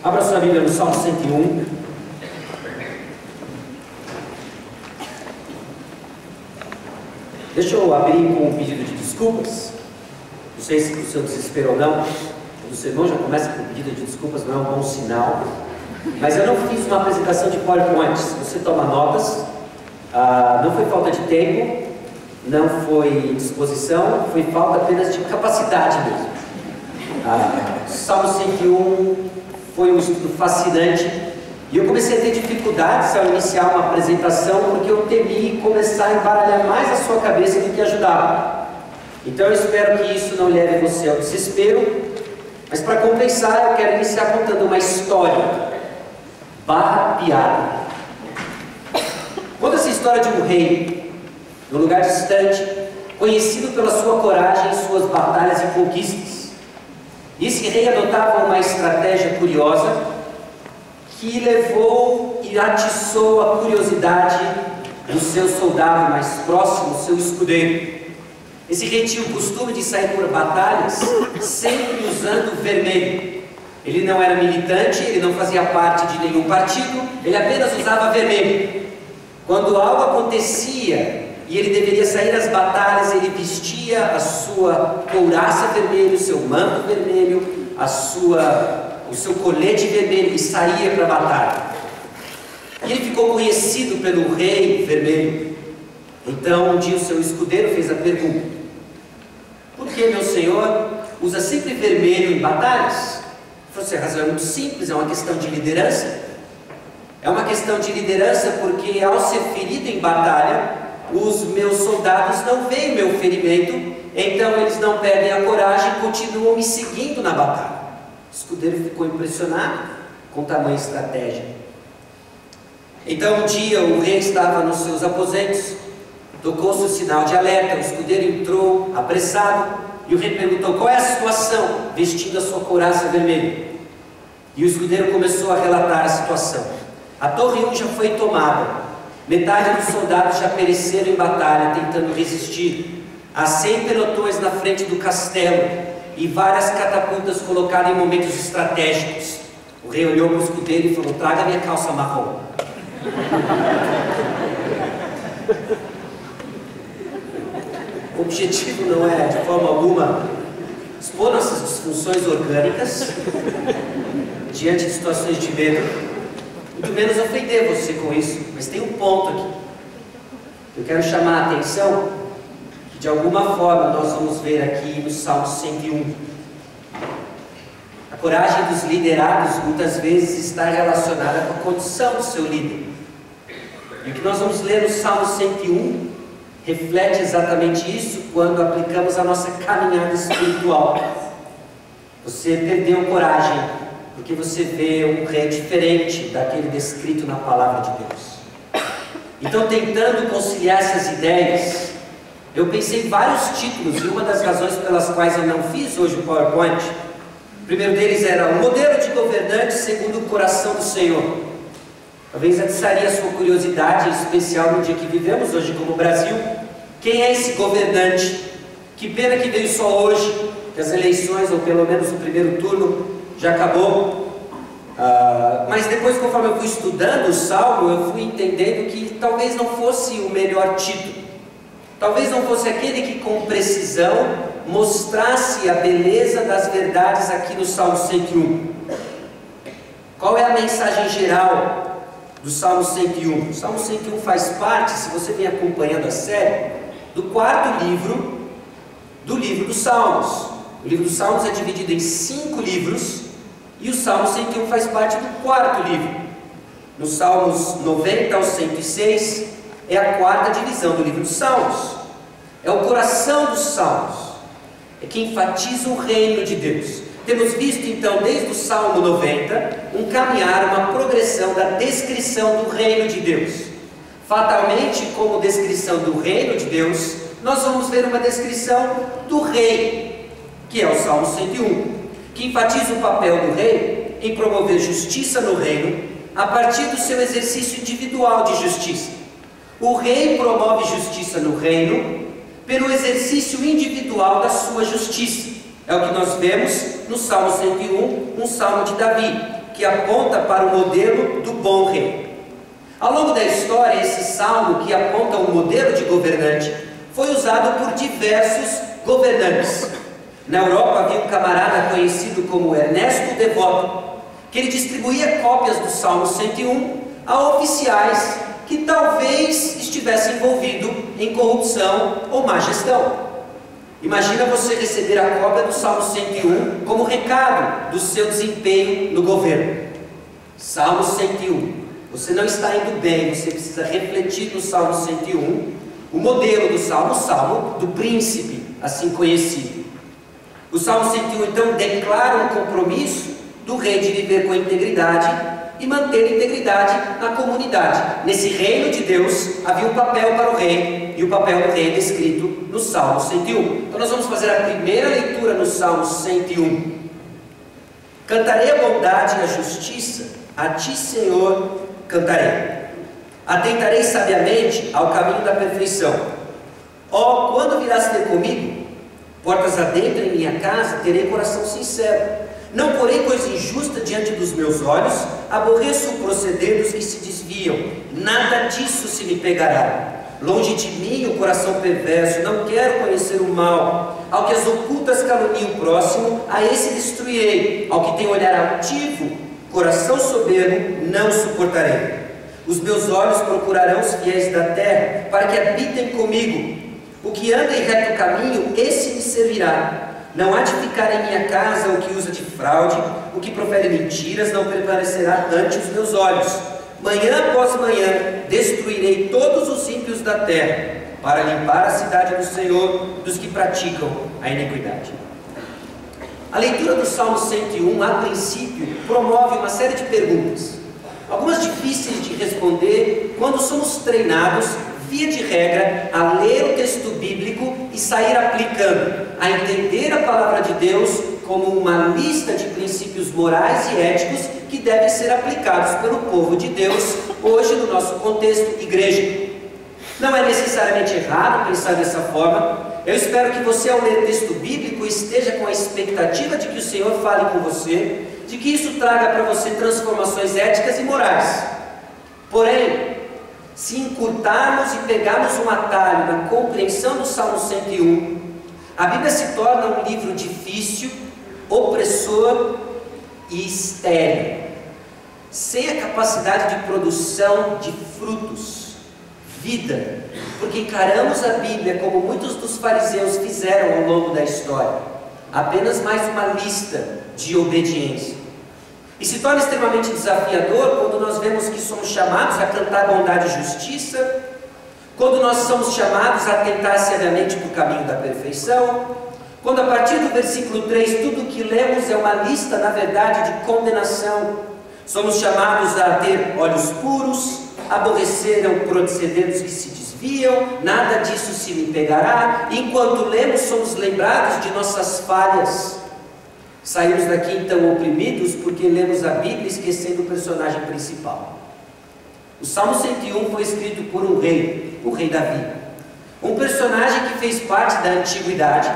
Abra sua Bíblia no Salmo 101. Deixa eu abrir com um pedido de desculpas. Não sei se o seu desespero ou não. Quando o seu irmão já começa com um pedido de desculpas, não é um bom sinal. Mas eu não fiz uma apresentação de PowerPoint. Se você toma notas, não foi falta de tempo, não foi disposição, foi falta apenas de capacidade mesmo. Salmo 101 foi um estudo fascinante e eu comecei a ter dificuldades ao iniciar uma apresentação porque eu temi começar a embaralhar mais a sua cabeça do que ajudar. Então eu espero que isso não leve você ao desespero, mas para compensar eu quero iniciar contando uma história barra piada. Conta essa história de um rei num lugar distante, conhecido pela sua coragem em suas batalhas e conquistas. Esse rei adotava uma estratégia curiosa que levou e atiçou a curiosidade do seu soldado mais próximo, seu escudeiro. Esse rei tinha o costume de sair por batalhas sempre usando vermelho. Ele não era militante, ele não fazia parte de nenhum partido, ele apenas usava vermelho. Quando algo acontecia e ele deveria sair às batalhas, ele vestia a sua couraça vermelha, o seu manto vermelho, o seu colete vermelho e saía para a batalha. E ele ficou conhecido pelo rei vermelho. Então um dia o seu escudeiro fez a pergunta: por que meu senhor usa sempre vermelho em batalhas? Ele falou assim: a razão é muito simples, é uma questão de liderança. É uma questão de liderança porque ao ser ferido em batalha, os meus soldados não veem meu ferimento, então eles não perdem a coragem e continuam me seguindo na batalha. O escudeiro ficou impressionado com tamanha estratégia. Então um dia o rei estava nos seus aposentos, tocou-se o sinal de alerta, o escudeiro entrou apressado e o rei perguntou: qual é a situação? Vestindo a sua couraça vermelha. E o escudeiro começou a relatar a situação. A torre 1 já foi tomada. Metade dos soldados já pereceram em batalha tentando resistir. Há 100 pelotões na frente do castelo e várias catapultas colocadas em momentos estratégicos. O rei olhou para o escudeiro e falou: traga minha calça marrom. O objetivo não é de forma alguma expor nossas disfunções orgânicas diante de situações de medo, muito menos ofender você com isso, mas tem um ponto aqui. Eu quero chamar a atenção que de alguma forma nós vamos ver aqui no Salmo 101. A coragem dos liderados muitas vezes está relacionada com a condição do seu líder. E o que nós vamos ler no Salmo 101 reflete exatamente isso quando aplicamos a nossa caminhada espiritual. Você perdeu coragem porque você vê um rei diferente daquele descrito na palavra de Deus. Então, tentando conciliar essas ideias, eu pensei em vários títulos, e uma das razões pelas quais eu não fiz hoje o PowerPoint, o primeiro deles era o modelo de governante segundo o coração do Senhor. Talvez atiçaria a sua curiosidade, em especial no dia que vivemos hoje como Brasil. Quem é esse governante? Que pena que veio só hoje, que as eleições, ou pelo menos o primeiro turno, já acabou. Mas depois, conforme eu fui estudando o Salmo, eu fui entendendo que talvez não fosse o melhor título. Talvez não fosse aquele que com precisão mostrasse a beleza das verdades aqui no Salmo 101. Qual é a mensagem geral do Salmo 101? O Salmo 101 faz parte, se você vem acompanhando a série, do quarto livro do livro dos Salmos. O livro dos Salmos é dividido em 5 livros e o Salmo 101 faz parte do quarto livro. Nos Salmos 90 ao 106 é a quarta divisão do livro dos Salmos. É o coração dos Salmos, é que enfatiza o reino de Deus. Temos visto então desde o Salmo 90 um caminhar, uma progressão da descrição do reino de Deus. Fatalmente, como descrição do reino de Deus, nós vamos ver uma descrição do rei, que é o Salmo 101, que enfatiza o papel do rei em promover justiça no reino a partir do seu exercício individual de justiça. O rei promove justiça no reino pelo exercício individual da sua justiça. É o que nós vemos no Salmo 101, um salmo de Davi, que aponta para o modelo do bom rei. Ao longo da história, esse salmo que aponta um modelo de governante foi usado por diversos governantes. Na Europa havia um camarada conhecido como Ernesto Devoto, que ele distribuía cópias do Salmo 101 a oficiais que talvez estivessem envolvidos em corrupção ou má gestão. Imagina você receber a cópia do Salmo 101 como recado do seu desempenho no governo. Salmo 101. Você não está indo bem, você precisa refletir no Salmo 101, o modelo do Salmo, o Salmo do príncipe, assim conhecido. O Salmo 101 então declara um compromisso do rei de viver com integridade e manter integridade na comunidade. Nesse reino de Deus havia um papel para o rei, e o papel do rei é descrito no Salmo 101. Então nós vamos fazer a primeira leitura no Salmo 101. Cantarei a bondade e a justiça, a ti, Senhor, cantarei. Atentarei sabiamente ao caminho da perfeição. Ó, quando virás ter comigo? Portas adentro em minha casa, terei coração sincero. Não porei coisa injusta diante dos meus olhos, aborreço o proceder dos que se desviam. Nada disso se me pegará. Longe de mim o coração perverso, não quero conhecer o mal. Ao que as ocultas caluniam o próximo, a esse destruirei. Ao que tem olhar altivo, coração soberbo, não suportarei. Os meus olhos procurarão os fiéis da terra, para que habitem comigo. O que anda em reto caminho, esse me servirá. Não há de ficar em minha casa o que usa de fraude, o que profere mentiras, não permanecerá ante os meus olhos. Manhã após manhã, destruirei todos os ímpios da terra, para limpar a cidade do Senhor dos que praticam a iniquidade. A leitura do Salmo 101, a princípio, promove uma série de perguntas, algumas difíceis de responder quando somos treinados, via de regra, a ler o texto bíblico e sair aplicando, a entender a palavra de Deus como uma lista de princípios morais e éticos que devem ser aplicados pelo povo de Deus, hoje no nosso contexto, igreja. Não é necessariamente errado pensar dessa forma. Eu espero que você, ao ler texto bíblico, esteja com a expectativa de que o Senhor fale com você, de que isso traga para você transformações éticas e morais. Porém, se encurtarmos e pegarmos um atalho na compreensão do Salmo 101, a Bíblia se torna um livro difícil, opressor e estéril, sem a capacidade de produção de frutos, vida, porque encaramos a Bíblia como muitos dos fariseus fizeram ao longo da história, apenas mais uma lista de obediência. E se torna extremamente desafiador quando nós vemos que somos chamados a cantar bondade e justiça, quando nós somos chamados a atentar seriamente para o caminho da perfeição, quando a partir do versículo 3 tudo o que lemos é uma lista, na verdade, de condenação. Somos chamados a ter olhos puros, aborrecer o proceder dos que se desviam, nada disso se me pegará. Enquanto lemos, somos lembrados de nossas falhas. Saímos daqui então oprimidos porque lemos a Bíblia esquecendo o personagem principal. O Salmo 101 foi escrito por um rei, o rei Davi, um personagem que fez parte da antiguidade,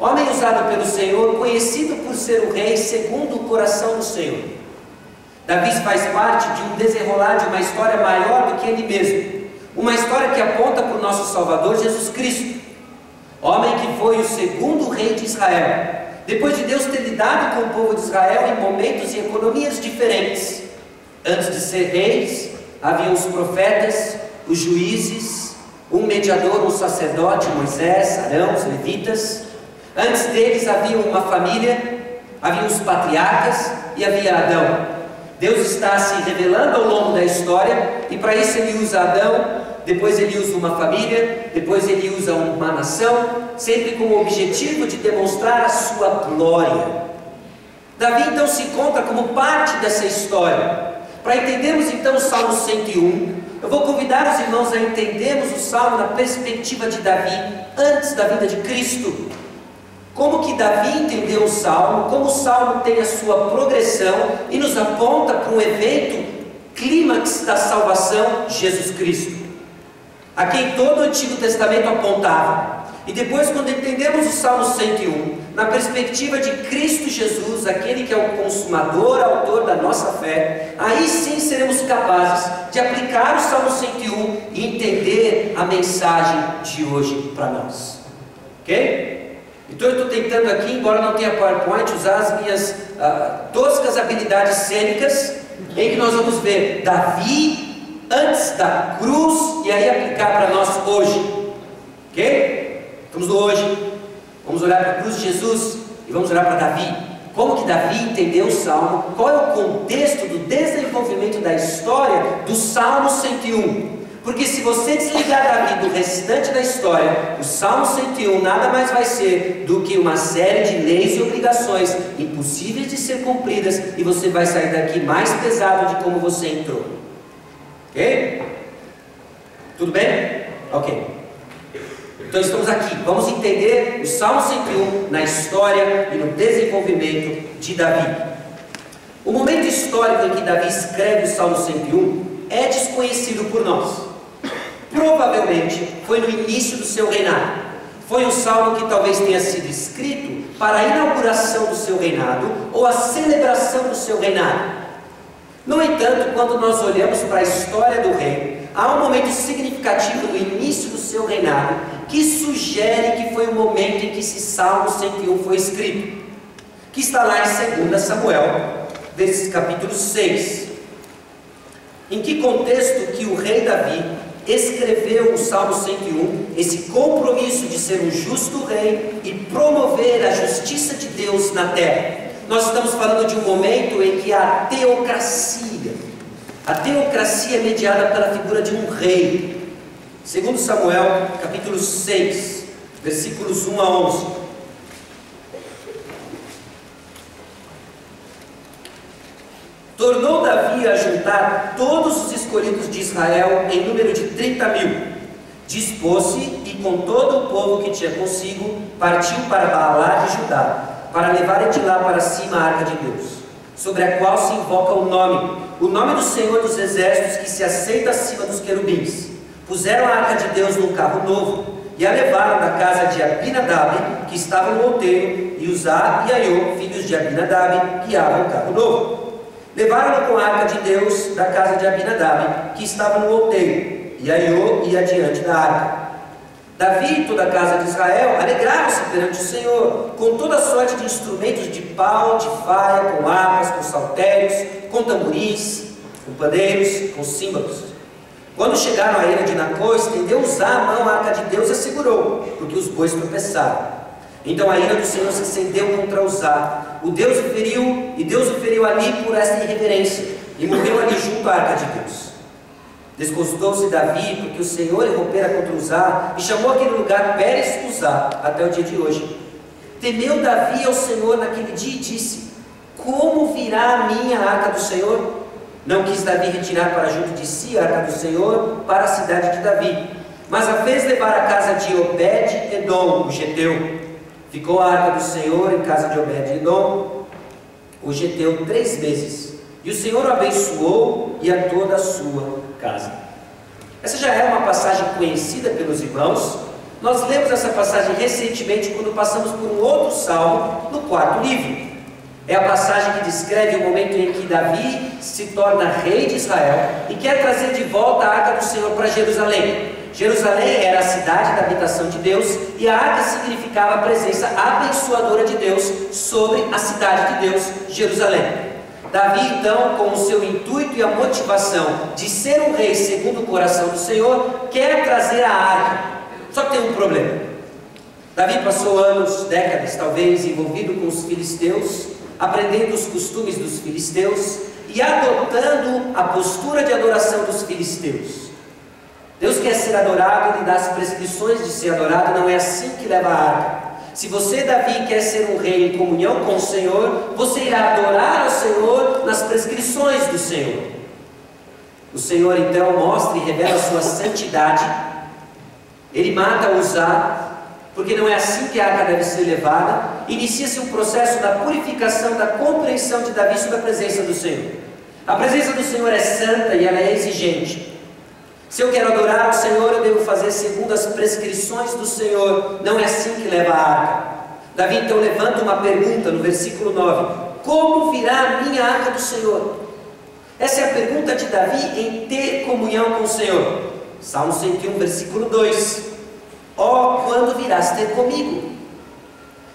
homem usado pelo Senhor, conhecido por ser o rei segundo o coração do Senhor. Davi faz parte de um desenrolar de uma história maior do que ele mesmo, uma história que aponta para o nosso Salvador Jesus Cristo, homem que foi o segundo rei de Israel, depois de Deus ter lidado com o povo de Israel em momentos e economias diferentes. Antes de ser reis, havia os profetas, os juízes, um mediador, um sacerdote, Moisés, Arão, os levitas. Antes deles havia uma família, havia os patriarcas e havia Adão. Deus está se revelando ao longo da história, e para isso ele usa Adão, depois ele usa uma família, depois ele usa uma nação, sempre com o objetivo de demonstrar a sua glória. Davi então se conta como parte dessa história. Para entendermos então o Salmo 101, eu vou convidar os irmãos a entendermos o Salmo na perspectiva de Davi, antes da vinda de Cristo. Como que Davi entendeu o Salmo, como o Salmo tem a sua progressão e nos aponta para um evento clímax da salvação, Jesus Cristo, a quem todo o Antigo Testamento apontava. E depois, quando entendemos o Salmo 101, na perspectiva de Cristo Jesus, aquele que é o consumador, autor da nossa fé, aí sim seremos capazes de aplicar o Salmo 101 e entender a mensagem de hoje para nós. Ok? Então eu estou tentando aqui, embora não tenha PowerPoint, usar as minhas toscas habilidades cênicas, em que nós vamos ver Davi antes da cruz e aí aplicar para nós hoje. Ok? Estamos no hoje. Vamos olhar para a cruz de Jesus e vamos olhar para Davi. Como que Davi entendeu o Salmo? Qual é o contexto do desenvolvimento da história do Salmo 101? Porque se você desligar Davi do restante da história, o Salmo 101 nada mais vai ser do que uma série de leis e obrigações impossíveis de ser cumpridas, e você vai sair daqui mais pesado de como você entrou. Ok? Tudo bem? Ok. Então estamos aqui, vamos entender o Salmo 101 na história e no desenvolvimento de Davi. O momento histórico em que Davi escreve o Salmo 101 é desconhecido por nós. Provavelmente foi no início do seu reinado. Foi um salmo que talvez tenha sido escrito para a inauguração do seu reinado ou a celebração do seu reinado. No entanto, quando nós olhamos para a história do rei, há um momento significativo no início do seu reinado que sugere que foi o momento em que esse Salmo 101 foi escrito, que está lá em 2 Samuel, capítulo 6. Em que contexto que o rei Davi escreveu o Salmo 101, esse compromisso de ser um justo rei e promover a justiça de Deus na terra? Nós estamos falando de um momento em que a teocracia é mediada pela figura de um rei. 2 Samuel, capítulo 6, versículos 1 a 11. Tornou Davi a juntar todos os escolhidos de Israel em número de 30.000. Dispôs-se e com todo o povo que tinha consigo, partiu para Baalá de Judá, para levarem de lá para cima a arca de Deus, sobre a qual se invoca o nome do Senhor dos Exércitos, que se aceita acima dos querubins. Puseram a arca de Deus num carro novo, e a levaram da casa de Abinadab, que estava no outeiro, e Uzá e Aiô, filhos de Abinadab, guiavam o carro novo. Levaram-no com a arca de Deus da casa de Abinadab, que estava no outeiro, e Aiô ia adiante da arca. Davi e toda a casa de Israel alegraram-se perante o Senhor, com toda sorte de instrumentos de pau, de faia, com harpas, com saltérios, com tamborins, com pandeiros, com símbolos. Quando chegaram à eira de Nacô, estendeu Uzá a mão à arca de Deus e a segurou, porque os bois tropeçaram. Então a ira do Senhor se acendeu contra Uzá. Deus o feriu ali por esta irreverência, e morreu ali junto à arca de Deus. Desgostou-se Davi, porque o Senhor irrompera contra Uzá, e chamou aquele lugar Pérez Uzá, até o dia de hoje. Temeu Davi ao Senhor naquele dia e disse: como virá a minha arca do Senhor? Não quis Davi retirar para junto de si a arca do Senhor para a cidade de Davi, mas a fez levar à casa de Obed-edom, o geteu. Ficou a arca do Senhor em casa de Obed-edom, o geteu, 3 meses. E o Senhor o abençoou e a toda a sua casa. Essa já é uma passagem conhecida pelos irmãos. Nós lemos essa passagem recentemente quando passamos por um outro salmo no 4º livro. É a passagem que descreve o momento em que Davi se torna rei de Israel e quer trazer de volta a arca do Senhor para Jerusalém. Jerusalém era a cidade da habitação de Deus, e a arca significava a presença abençoadora de Deus sobre a cidade de Deus, Jerusalém. Davi, então, com o seu intuito e a motivação de ser um rei segundo o coração do Senhor, quer trazer a arca. Só que tem um problema. Davi passou anos, décadas talvez, envolvido com os filisteus, aprendendo os costumes dos filisteus e adotando a postura de adoração dos filisteus. Deus quer ser adorado, Ele dá as prescrições de ser adorado, não é assim que leva a arca. Se você, Davi, quer ser um rei em comunhão com o Senhor, você irá adorar ao Senhor nas prescrições do Senhor. O Senhor então mostra e revela a sua santidade. Ele mata Uzá, porque não é assim que a arca deve ser levada. Inicia-se um processo da purificação, da compreensão de Davi sobre a presença do Senhor. A presença do Senhor é santa e ela é exigente. Se eu quero adorar ao Senhor, eu devo fazer segundo as prescrições do Senhor. Não é assim que leva a arca. Davi então levanta uma pergunta no versículo 9: como virá a minha arca do Senhor? Essa é a pergunta de Davi em ter comunhão com o Senhor. Salmo 101, versículo 2: ó, quando virás ter comigo?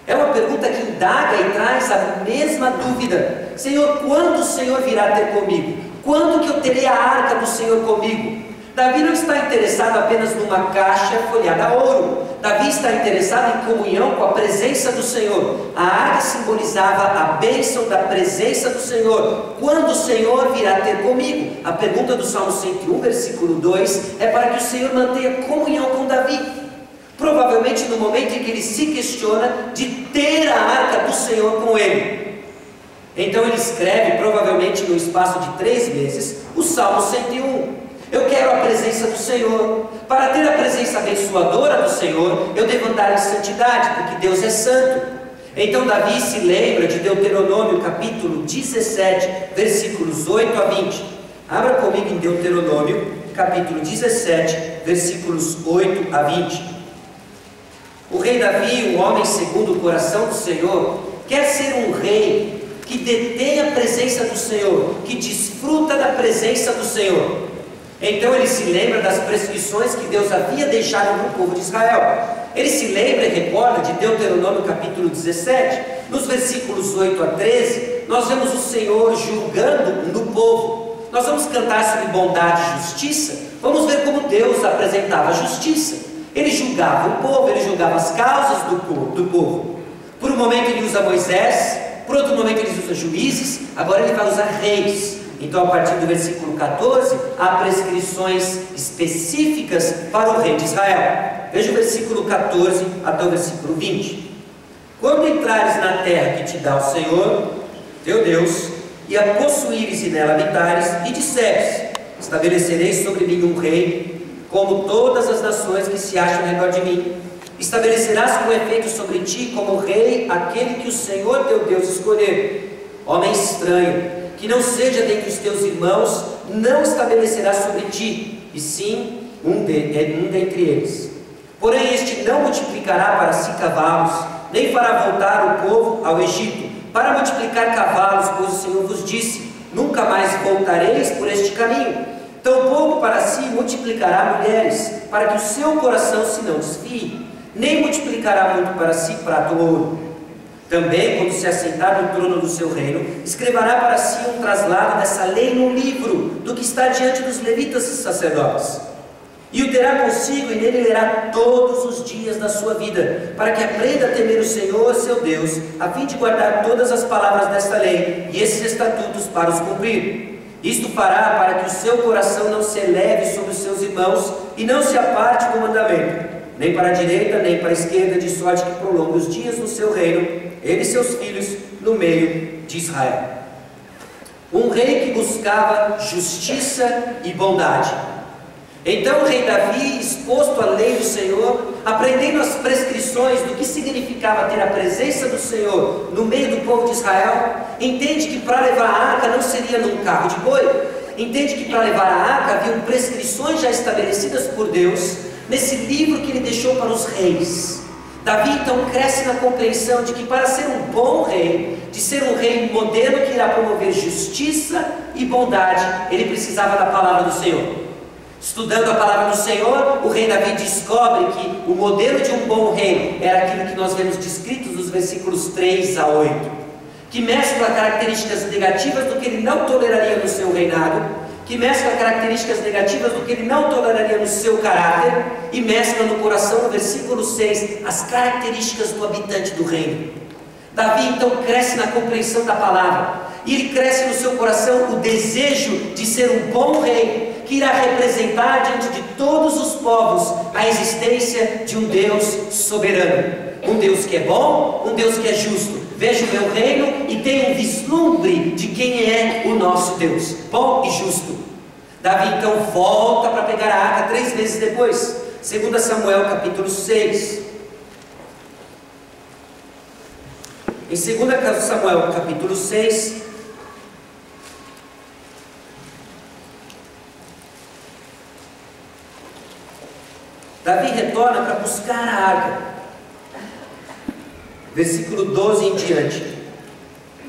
É uma pergunta que indaga e traz a mesma dúvida: Senhor, quando o Senhor virá ter comigo? Quando que eu terei a arca do Senhor comigo? Davi não está interessado apenas numa caixa folhada a ouro. Davi está interessado em comunhão com a presença do Senhor. A arca simbolizava a bênção da presença do Senhor. Quando o Senhor virá ter comigo? A pergunta do Salmo 101, versículo 2, é para que o Senhor mantenha comunhão com Davi. Provavelmente no momento em que ele se questiona de ter a arca do Senhor com ele. Então ele escreve, provavelmente no espaço de 3 meses, o Salmo 101. Eu quero a presença do Senhor. Para ter a presença abençoadora do Senhor, eu devo andar em santidade, porque Deus é santo. Então Davi se lembra de Deuteronômio capítulo 17, versículos 8 a 20. Abra comigo em Deuteronômio capítulo 17, versículos 8 a 20. O rei Davi, um homem segundo o coração do Senhor, quer ser um rei que detém a presença do Senhor, que desfruta da presença do Senhor. Então ele se lembra das prescrições que Deus havia deixado para o povo de Israel. Ele se lembra e recorda de Deuteronômio capítulo 17, nos versículos 8 a 13, nós vemos o Senhor julgando no povo. Nós vamos cantar sobre bondade e justiça. Vamos ver como Deus apresentava a justiça. Ele julgava o povo, ele julgava as causas do povo. Por um momento ele usa Moisés, por outro momento ele usa juízes, agora ele vai usar reis. Então, a partir do versículo 14, há prescrições específicas para o rei de Israel. Veja o versículo 14 até o versículo 20. Quando entrares na terra que te dá o Senhor, teu Deus, e a possuíres e nela habitares, e disseres: estabelecerei sobre mim um rei, como todas as nações que se acham ao redor de mim. Estabelecerás com efeito sobre ti como rei aquele que o Senhor teu Deus escolher. Homem estranho, que não seja dentre os teus irmãos, não estabelecerá sobre ti, e sim um dentre eles. Porém este não multiplicará para si cavalos, nem fará voltar o povo ao Egito, para multiplicar cavalos, pois o Senhor vos disse: nunca mais voltareis por este caminho. Tampouco para si multiplicará mulheres, para que o seu coração se não desvie, nem multiplicará muito para si prata ou ouro. Também, quando se assentar no trono do seu reino, escreverá para si um traslado dessa lei no livro, do que está diante dos levitas e sacerdotes. E o terá consigo, e nele lerá todos os dias da sua vida, para que aprenda a temer o Senhor, seu Deus, a fim de guardar todas as palavras desta lei, e esses estatutos para os cumprir. Isto fará para que o seu coração não se eleve sobre os seus irmãos, e não se aparte do mandamento, nem para a direita, nem para a esquerda, de sorte que prolongue os dias do seu reino, ele e seus filhos, no meio de Israel. Um rei que buscava justiça e bondade. Então o rei Davi, exposto à lei do Senhor, aprendendo as prescrições do que significava ter a presença do Senhor no meio do povo de Israel, entende que para levar a arca não seria num carro de boi. Entende que para levar a arca haviam prescrições já estabelecidas por Deus nesse livro que ele deixou para os reis. Davi então cresce na compreensão de que para ser um bom rei, de ser um rei modelo que irá promover justiça e bondade, ele precisava da palavra do Senhor. Estudando a palavra do Senhor, o rei Davi descobre que o modelo de um bom rei era aquilo que nós vemos descrito nos versículos 3 a 8, que mescla características negativas do que ele não toleraria no seu reinado, que mescla características negativas do que ele não toleraria no seu caráter, e mescla no coração, no versículo 6, as características do habitante do reino. Davi então cresce na compreensão da palavra, e ele cresce no seu coração o desejo de ser um bom rei, que irá representar diante de todos os povos a existência de um Deus soberano, um Deus que é bom, um Deus que é justo. Veja o meu reino e tenha um vislumbre de quem é o nosso Deus, bom e justo. Davi então volta para pegar a arca 3 meses depois, 2 Samuel capítulo 6. Em 2 Samuel capítulo 6, Davi retorna para buscar a arca. Versículo 12 em diante.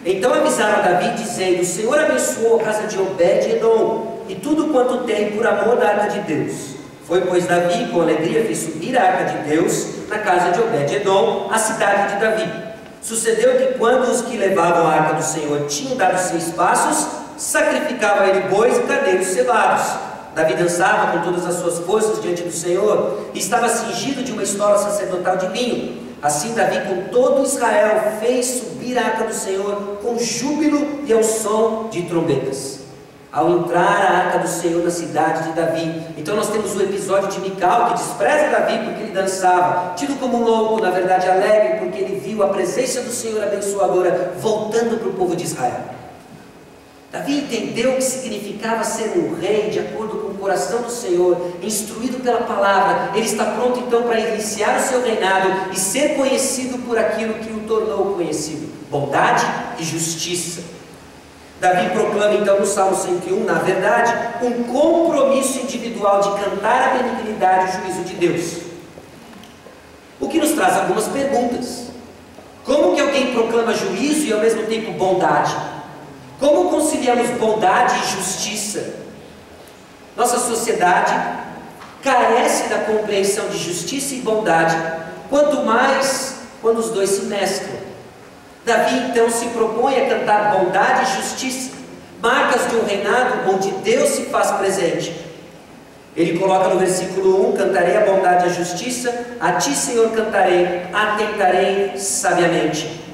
Então avisaram a Davi, dizendo: o Senhor abençoou a casa de Obed-Edom e tudo quanto tem por amor da arca de Deus. Foi, pois, Davi com alegria fez subir a arca de Deus na casa de Obed-Edom, a cidade de Davi. Sucedeu que quando os que levavam a arca do Senhor tinham dado 6 passos, sacrificava ele bois e carneiros cevados. Davi dançava com todas as suas forças diante do Senhor e estava cingido de uma estola sacerdotal de linho. Assim Davi com todo Israel fez subir a arca do Senhor com júbilo e ao som de trombetas. Ao entrar a arca do Senhor na cidade de Davi, então nós temos o episódio de Mical, que despreza Davi porque ele dançava, tido como um louco, na verdade alegre, porque ele viu a presença do Senhor abençoadora voltando para o povo de Israel. Davi entendeu o que significava ser um rei de acordo com o coração do Senhor, instruído pela palavra. Ele está pronto então para iniciar o seu reinado e ser conhecido por aquilo que o tornou conhecido: bondade e justiça. Davi proclama então no Salmo 101, na verdade, um compromisso individual de cantar a benignidade e o juízo de Deus. O que nos traz algumas perguntas. Como que alguém proclama juízo e ao mesmo tempo bondade? Como conciliamos bondade e justiça? Nossa sociedade carece da compreensão de justiça e bondade, quanto mais quando os dois se mesclam. Davi então se propõe a cantar bondade e justiça, marcas de um reinado onde Deus se faz presente. Ele coloca no versículo 1: cantarei a bondade e a justiça, a ti, Senhor, cantarei, atentarei sabiamente.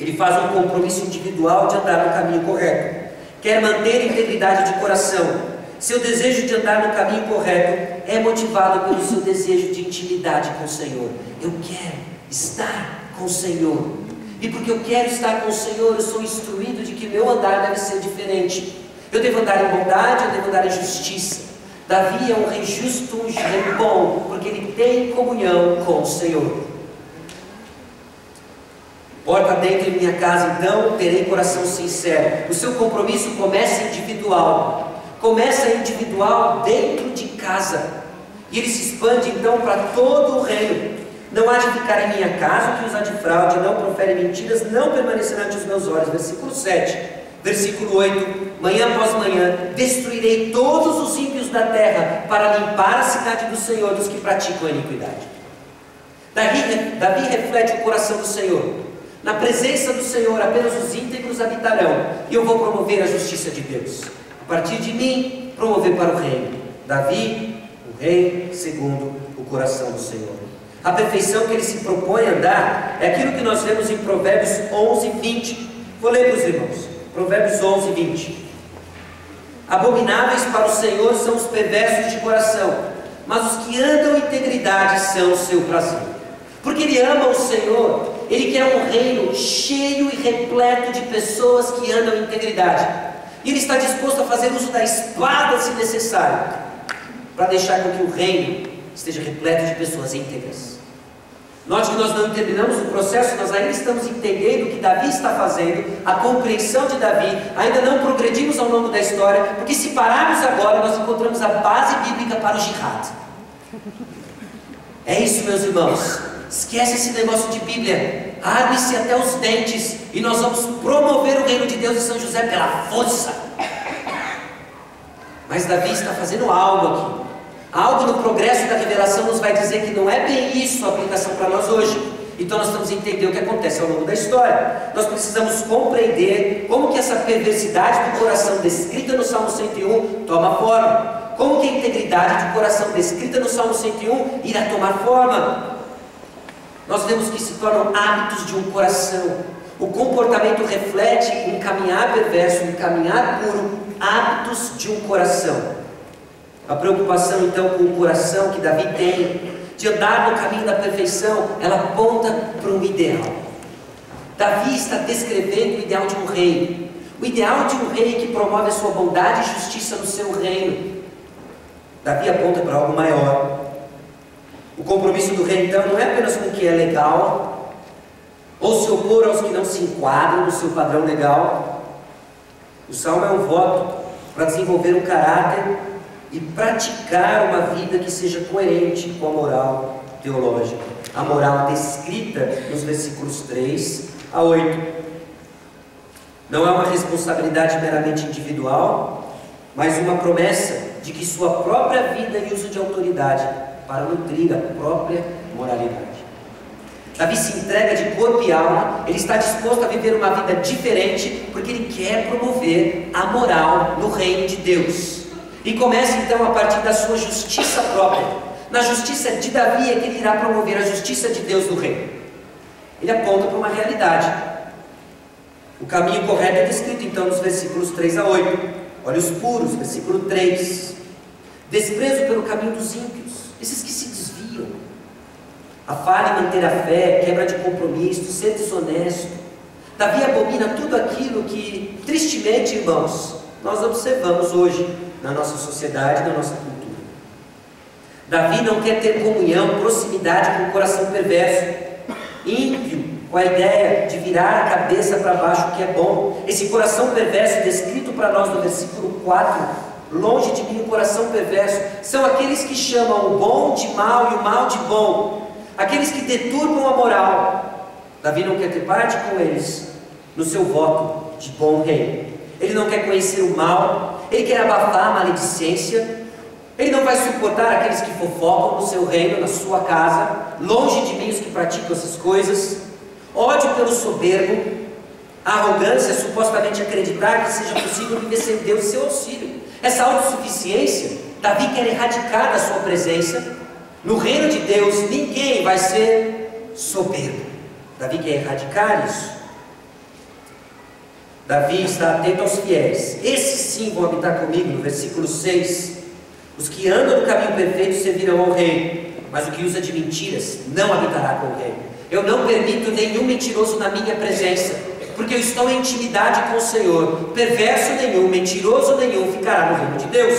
Ele faz um compromisso individual de andar no caminho correto. Quer manter integridade de coração. Seu desejo de andar no caminho correto é motivado pelo seu desejo de intimidade com o Senhor. Eu quero estar com o Senhor. E porque eu quero estar com o Senhor, eu sou instruído de que meu andar deve ser diferente. Eu devo andar em bondade, eu devo andar em justiça. Davi é um rei justo, um rei bom, porque ele tem comunhão com o Senhor. Porta dentro em minha casa, então, terei coração sincero. O seu compromisso começa individual. Começa individual dentro de casa. E ele se expande, então, para todo o reino. Não há de ficar em minha casa o que usa de fraude, não profere mentiras, não permanecerá ante os meus olhos. Versículo 7. Versículo 8. Manhã após manhã, destruirei todos os ímpios da terra, para limpar a cidade do Senhor dos que praticam a iniquidade. Davi reflete o coração do Senhor. Na presença do Senhor, apenas os íntegros habitarão, e eu vou promover a justiça de Deus. A partir de mim, promover para o reino. Davi, o rei segundo o coração do Senhor. A perfeição que ele se propõe a andar é aquilo que nós vemos em Provérbios 11, 20. Vou ler para os irmãos. Provérbios 11, 20. Abomináveis para o Senhor são os perversos de coração, mas os que andam em integridade são o seu prazer. Porque ele ama o Senhor. Ele quer um reino cheio e repleto de pessoas que andam em integridade. E ele está disposto a fazer uso da espada se necessário, para deixar com que o reino esteja repleto de pessoas íntegras. Note que nós não terminamos o processo, nós ainda estamos entendendo o que Davi está fazendo, a compreensão de Davi, ainda não progredimos ao longo da história, porque se pararmos agora, nós encontramos a base bíblica para o jihad. É isso, meus irmãos. Esquece esse negócio de Bíblia. Arme-se até os dentes e nós vamos promover o reino de Deus em São José pela força. Mas Davi está fazendo algo aqui. Algo no progresso da revelação nos vai dizer que não é bem isso a aplicação para nós hoje. Então nós temos que entender o que acontece ao longo da história. Nós precisamos compreender como que essa perversidade do coração descrita no Salmo 101 toma forma. Como que a integridade do coração descrita no Salmo 101 irá tomar forma. Nós vemos que se tornam hábitos de um coração. O comportamento reflete um caminhar perverso, um caminhar puro, hábitos de um coração. A preocupação então com o coração que Davi tem, de andar no caminho da perfeição, ela aponta para um ideal. Davi está descrevendo o ideal de um rei. O ideal de um rei que promove a sua bondade e justiça no seu reino. Davi aponta para algo maior. O compromisso do rei, então, não é apenas com o que é legal, ou se opor aos que não se enquadram no seu padrão legal. O Salmo é um voto para desenvolver um caráter e praticar uma vida que seja coerente com a moral teológica, a moral descrita nos versículos 3 a 8. Não é uma responsabilidade meramente individual, mas uma promessa de que sua própria vida e uso de autoridade para nutrir a própria moralidade. Davi se entrega de corpo e alma, ele está disposto a viver uma vida diferente, porque ele quer promover a moral no reino de Deus. E começa então a partir da sua justiça própria. Na justiça de Davi é que ele irá promover a justiça de Deus no reino. Ele aponta para uma realidade. O caminho correto é descrito então nos versículos 3 a 8. Olhos puros, versículo 3. Desprezo pelo caminho dos ímpios, esses que se desviam. A falha em manter a fé, quebra de compromisso, ser desonesto. Davi abomina tudo aquilo que, tristemente, irmãos, nós observamos hoje na nossa sociedade, na nossa cultura. Davi não quer ter comunhão, proximidade com o coração perverso, ímpio, com a ideia de virar a cabeça para baixo, o que é bom. Esse coração perverso descrito para nós no versículo 4, longe de mim o coração perverso, são aqueles que chamam o bom de mal e o mal de bom, aqueles que deturpam a moral. Davi não quer ter parte com eles no seu voto de bom rei. Ele não quer conhecer o mal, ele quer abafar a maledicência, ele não vai suportar aqueles que fofocam no seu reino, na sua casa. Longe de mim os que praticam essas coisas. Ódio pelo soberbo, a arrogância, supostamente acreditar que seja possível viver sem Deus e seu auxílio. Essa autossuficiência, Davi quer erradicar da sua presença. No reino de Deus, ninguém vai ser soberbo. Davi quer erradicar isso. Davi está atento aos fiéis. Esses sim vão habitar comigo, no versículo 6. Os que andam no caminho perfeito servirão ao rei, mas o que usa de mentiras não habitará com o rei. Eu não permito nenhum mentiroso na minha presença, porque eu estou em intimidade com o Senhor. Perverso nenhum, mentiroso nenhum ficará no reino de Deus.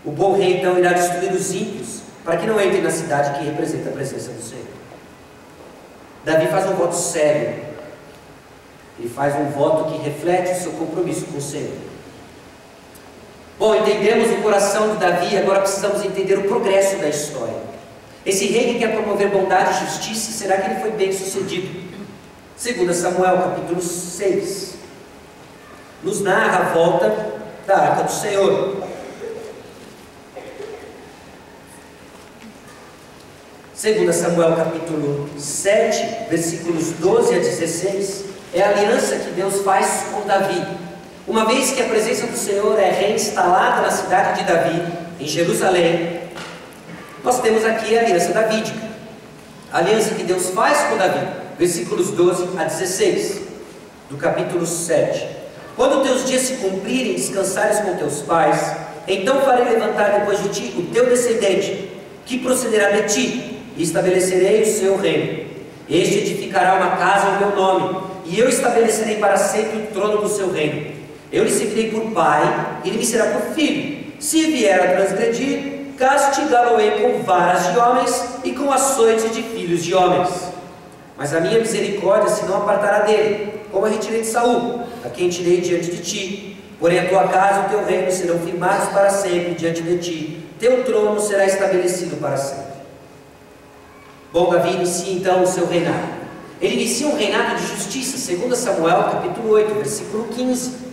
O bom rei então irá destruir os ímpios, para que não entrem na cidade que representa a presença do Senhor. Davi faz um voto sério. Ele faz um voto que reflete o seu compromisso com o Senhor. Bom, entendemos o coração de Davi, agora precisamos entender o progresso da história. Esse rei que quer promover bondade e justiça, será que ele foi bem sucedido? 2 Samuel capítulo 6 nos narra a volta da arca do Senhor. 2 Samuel capítulo 7, versículos 12 a 16, é a aliança que Deus faz com Davi. Uma vez que a presença do Senhor é reinstalada na cidade de Davi, em Jerusalém, nós temos aqui a aliança davídica. A aliança que Deus faz com Davi, versículos 12 a 16, do capítulo 7. Quando teus dias se cumprirem e descansares com teus pais, então farei levantar depois de ti o teu descendente, que procederá de ti, e estabelecerei o seu reino. Este edificará uma casa ao meu nome, e eu estabelecerei para sempre o trono do seu reino. Eu lhe servirei por pai, e ele me será por filho. Se vier a transgredir, castigá-lo-ei com varas de homens e com açoites de filhos de homens. Mas a minha misericórdia se não apartará dele, como a retirei de Saul, a quem tirei diante de ti. Porém a tua casa e o teu reino serão firmados para sempre diante de ti. Teu trono será estabelecido para sempre. Bom, Davi inicia então o seu reinado. Ele inicia um reinado de justiça, 2 Samuel capítulo 8, versículo 15.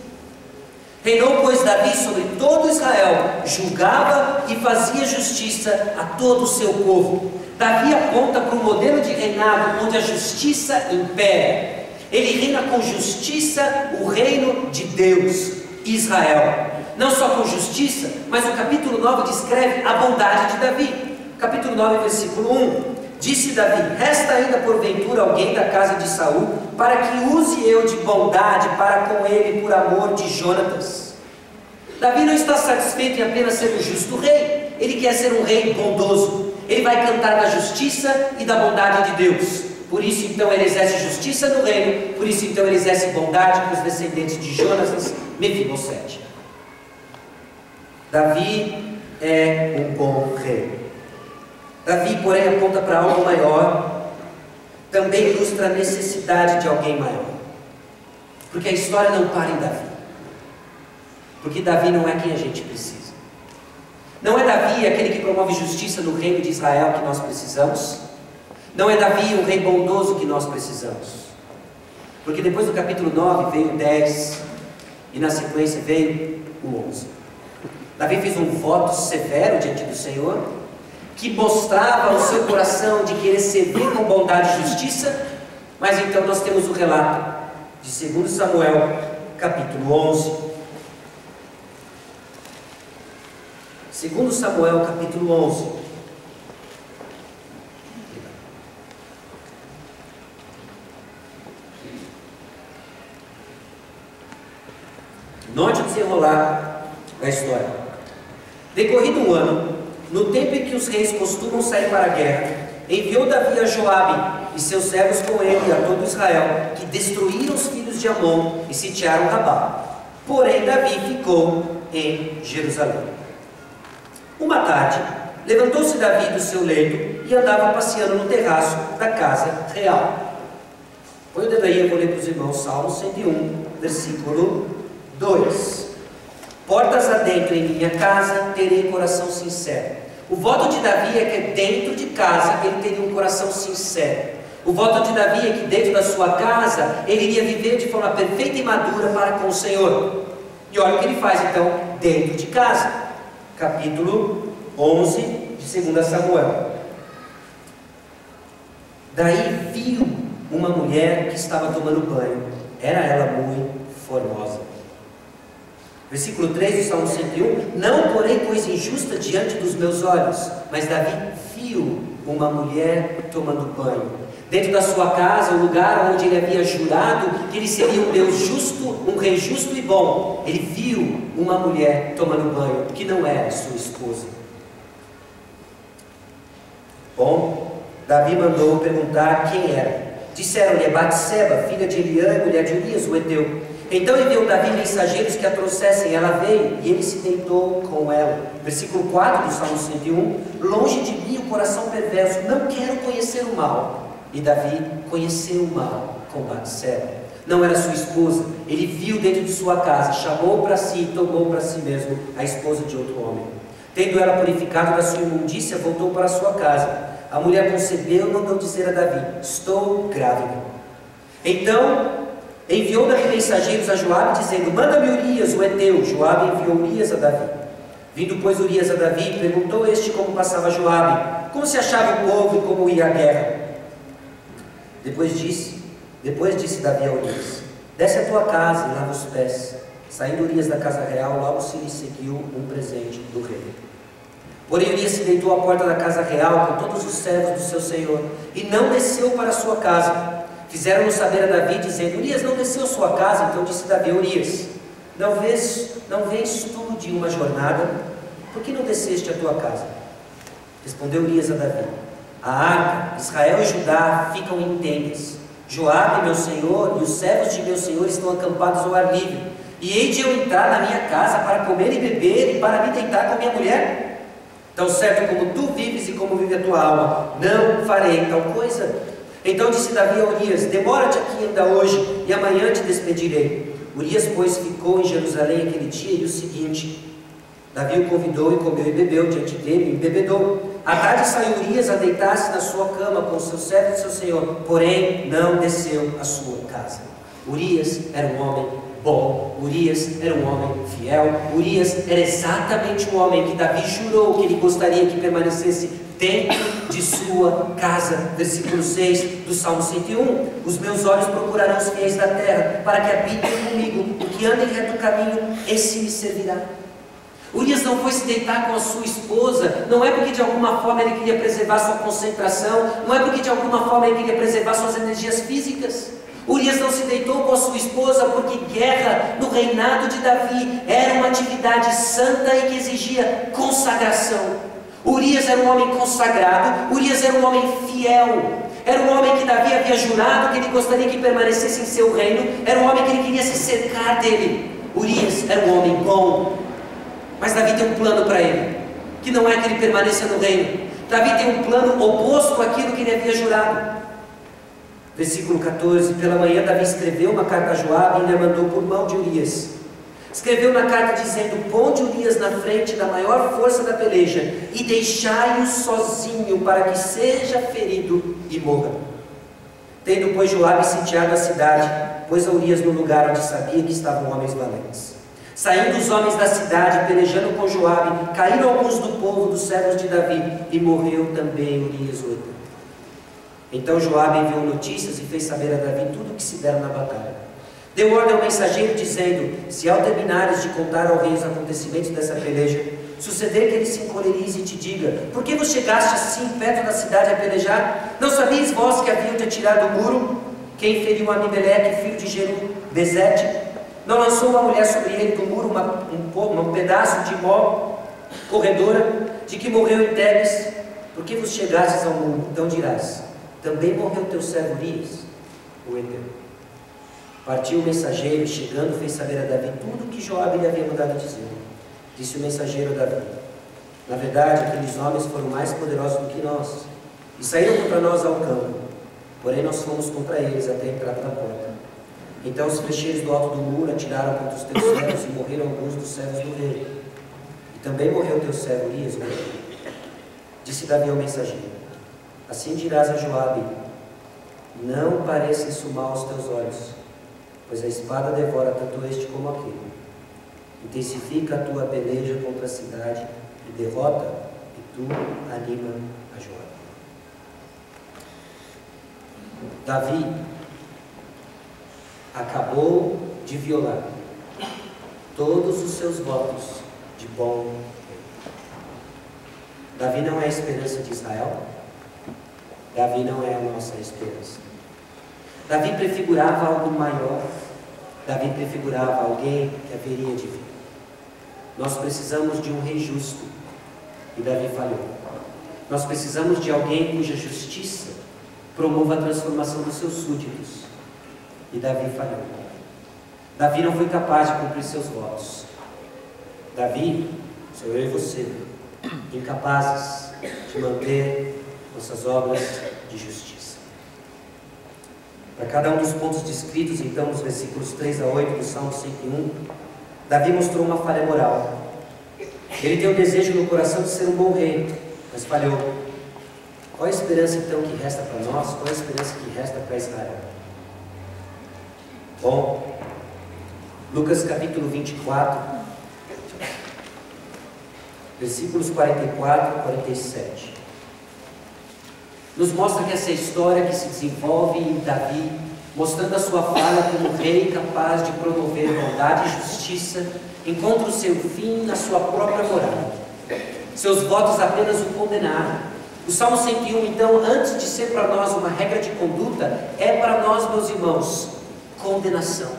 Reinou, pois, Davi sobre todo Israel, julgava e fazia justiça a todo o seu povo. Davi aponta para um modelo de reinado onde a justiça impera. Ele reina com justiça o reino de Deus, Israel. Não só com justiça, mas o capítulo 9 descreve a bondade de Davi. Capítulo 9, versículo 1. Disse Davi: resta ainda porventura alguém da casa de Saul, para que use eu de bondade para com ele por amor de Jonatas. Davi não está satisfeito em apenas ser um justo rei, ele quer ser um rei bondoso. Ele vai cantar da justiça e da bondade de Deus. Por isso então ele exerce justiça no reino, por isso então ele exerce bondade com os descendentes de Jonatas, Mefibosete. Davi é um bom rei. Davi, porém, aponta para algo maior, também ilustra a necessidade de alguém maior. Porque a história não para em Davi. Porque Davi não é quem a gente precisa. Não é Davi aquele que promove justiça no reino de Israel que nós precisamos? Não é Davi o rei bondoso que nós precisamos? Porque depois do capítulo 9 veio o 10 e na sequência veio o 11. Davi fez um voto severo diante do Senhor, que mostrava o seu coração de querer servir com bondade e justiça. Mas então nós temos o relato de 2 Samuel, capítulo 11. 2 Samuel, capítulo 11. Note o desenrolar da história. Decorrido um ano, no tempo em que os reis costumam sair para a guerra, enviou Davi a Joabe e seus servos com ele e a todo Israel, que destruíram os filhos de Amon e sitiaram Rabá. Porém Davi ficou em Jerusalém. Uma tarde, levantou-se Davi do seu leito e andava passeando no terraço da casa real. Põe o dedo aí, eu vou ler para os irmãos, Salmo 101, versículo 2. Portas adentro em minha casa, terei coração sincero. O voto de Davi é que dentro de casa ele teria um coração sincero. O voto de Davi é que dentro da sua casa ele iria viver de forma perfeita e madura para com o Senhor. E olha o que ele faz então dentro de casa. Capítulo 11 de 2 Samuel. Daí viu uma mulher que estava tomando banho. Era ela muito formosa. Versículo 3 do Salmo 101. Não porém coisa injusta diante dos meus olhos, mas Davi viu uma mulher tomando banho. Dentro da sua casa, o lugar onde ele havia jurado que ele seria um Deus justo, um rei justo e bom. Ele viu uma mulher tomando banho, que não era sua esposa. Bom, Davi mandou perguntar quem era. Disseram-lhe: Batseba, filha de Eliã, mulher de Urias, o heteu. Então enviou Davi mensageiros que a trouxessem. Ela veio e ele se deitou com ela. Versículo 4 do Salmo 101. Longe de mim o coração perverso, não quero conhecer o mal. E Davi conheceu o mal com Batseba. Não era sua esposa. Ele viu dentro de sua casa, chamou para si e tomou para si mesmo a esposa de outro homem. Tendo ela purificado da sua imundícia, voltou para sua casa. A mulher concebeu e mandou dizer a Davi: estou grávida. Então enviou Davi mensageiros a Joabe, dizendo: manda-me Urias, o heteu. Joabe enviou Urias a Davi. Vindo, pois, Urias a Davi, perguntou este como passava Joabe, como se achava o povo e como ia a guerra. Depois disse Davi a Urias: desce a tua casa e lava os pés. Saindo Urias da casa real, logo se lhe seguiu um presente do rei. Porém Urias se deitou à porta da casa real com todos os servos do seu senhor, e não desceu para a sua casa. Fizeram-no saber a Davi, dizendo: Urias não desceu à sua casa. Então disse Davi a Urias: não vens tu de uma jornada? Por que não desceste à tua casa? Respondeu Urias a Davi: a arca, Israel e Judá ficam em tendas. Joabe, meu senhor, e os servos de meu senhor estão acampados ao ar livre. E hei de eu entrar na minha casa para comer e beber e para me deitar com minha mulher? Tão certo como tu vives e como vive a tua alma, não farei tal coisa. Então disse Davi a Urias: demora-te aqui ainda hoje, e amanhã te despedirei. Urias, pois, ficou em Jerusalém aquele dia e o seguinte. Davi o convidou e comeu e bebeu diante dele, e embebedou. À tarde saiu Urias a deitar-se na sua cama com seu servo e seu senhor, porém não desceu à sua casa. Urias era um homem bom, Urias era um homem fiel, Urias era exatamente um homem que Davi jurou que ele gostaria que permanecesse dentro de sua casa. Versículo 6 do Salmo 101. Os meus olhos procurarão os fiéis da terra, para que habitem comigo. O que anda em reto caminho, esse me servirá. Urias não foi se deitar com a sua esposa, não é porque de alguma forma ele queria preservar sua concentração, não é porque de alguma forma ele queria preservar suas energias físicas. Urias não se deitou com a sua esposa porque guerra no reinado de Davi era uma atividade santa e que exigia consagração. Urias era um homem consagrado, Urias era um homem fiel, era um homem que Davi havia jurado que ele gostaria que permanecesse em seu reino, era um homem que ele queria se cercar dele. Urias era um homem bom. Mas Davi tem um plano para ele, que não é que ele permaneça no reino. Davi tem um plano oposto àquilo que ele havia jurado. Versículo 14. Pela manhã Davi escreveu uma carta a Joabe e ainda mandou por mão de Urias: Escreveu na carta dizendo: ponde Urias na frente da maior força da peleja e deixai-o sozinho para que seja ferido e morra. Tendo, pois, Joabe sitiado a cidade, pôs a Urias no lugar onde sabia que estavam homens valentes. Saindo os homens da cidade, pelejando com Joabe, caíram alguns do povo dos servos de Davi, e morreu também Urias o Heteu. Então Joabe enviou notícias e fez saber a Davi tudo o que se deram na batalha. Deu ordem ao mensageiro, dizendo: se ao terminares de contar ao rei os acontecimentos dessa peleja, suceder que ele se encolerize e te diga: por que vos chegaste assim perto da cidade a pelejar? Não sabias vós que haviam te atirado do muro? Quem feriu Amibeleque, filho de Jeru-Bezete? Não lançou uma mulher sobre ele do muro um pedaço de mó corredora, de que morreu em Tebes? Por que vos chegastes ao muro? Então dirás: também morreu teu servo Urias, o Heteu. Partiu o mensageiro, chegando, fez saber a Davi tudo o que Joabe lhe havia mandado dizer. Disse o mensageiro a Davi: na verdade, aqueles homens foram mais poderosos do que nós, e saíram contra nós ao campo, porém nós fomos contra eles até entrar pela porta. Então os flecheiros do alto do muro atiraram contra os teus servos, e morreram alguns dos servos do rei. E também morreu teu servo Urias, o rei. Disse Davi ao mensageiro: assim dirás a Joabe: não pareça isso mal aos teus olhos, pois a espada devora tanto este como aquele. Intensifica a tua peleja contra a cidade e derrota, e tu anima a Joabe. Davi acabou de violar todos os seus votos de bom rei. Davi não é a esperança de Israel. Davi não é a nossa esperança. Davi prefigurava algo maior. Davi prefigurava alguém que haveria de vir. Nós precisamos de um rei justo, e Davi falhou. Nós precisamos de alguém cuja justiça promova a transformação dos seus súditos, e Davi falhou. Davi não foi capaz de cumprir seus votos. Davi, sou eu e você, incapazes de manter nossas obras de justiça. Para cada um dos pontos descritos, então, nos versículos 3 a 8 do Salmo 101, Davi mostrou uma falha moral. Ele tem o desejo no coração de ser um bom rei, mas falhou. Qual a esperança, então, que resta para nós? Qual a esperança que resta para Israel? Bom, Lucas capítulo 24, versículos 44 e 47. Nos mostra que essa história que se desenvolve em Davi, mostrando a sua falha como rei capaz de promover bondade e justiça, encontra o seu fim na sua própria moral. Seus votos apenas o condenaram. O Salmo 101, então, antes de ser para nós uma regra de conduta, é para nós, meus irmãos, condenação.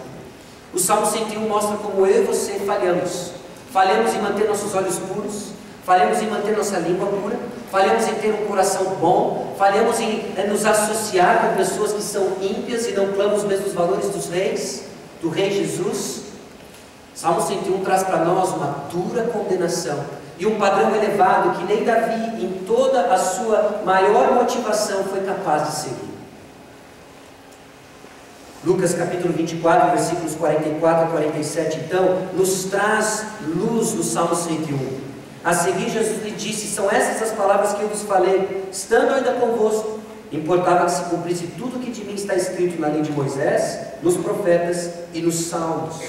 O Salmo 101 mostra como eu e você falhamos. Falhamos em manter nossos olhos puros, falhamos em manter nossa língua pura, falhamos em ter um coração bom, falhamos em nos associar com pessoas que são ímpias e não clamam os mesmos valores dos reis, do rei Jesus. Salmo 101 traz para nós uma dura condenação e um padrão elevado que nem Davi, em toda a sua maior motivação, foi capaz de seguir. Lucas capítulo 24, versículos 44 a 47, então, nos traz luz no Salmo 101. A seguir, Jesus lhe disse: são essas as palavras que eu vos falei, estando ainda convosco. Importava que se cumprisse tudo o que de mim está escrito na lei de Moisés, nos profetas e nos salmos.